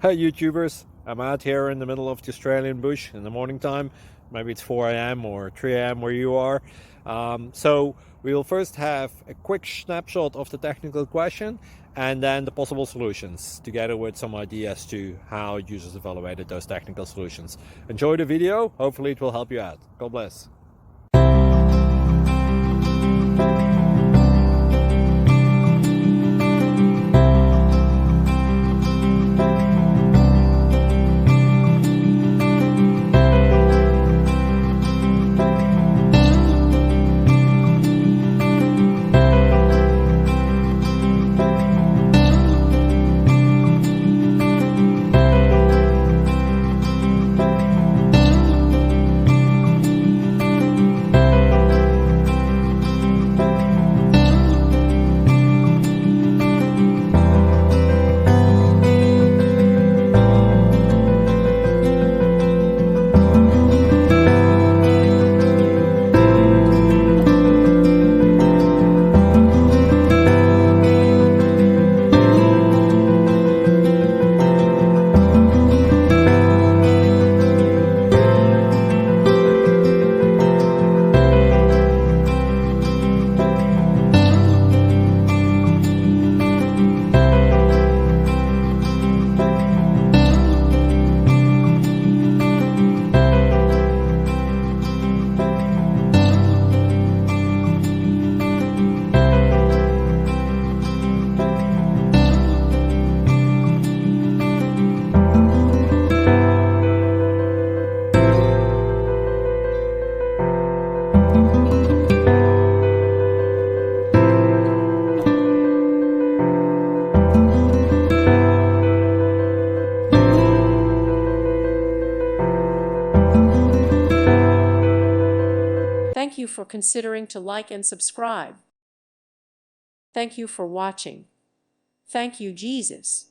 Hey YouTubers, I'm out here in the middle of the Australian bush in the morning time. Maybe it's 4 a.m. or 3 a.m. where you are. So we'll first have a quick snapshot of the technical question and then the possible solutions, together with some ideas to how users evaluated those technical solutions. Enjoy the video, hopefully it will help you out. God bless. Thank you for considering to like and subscribe. Thank you for watching. Thank you, Jesus.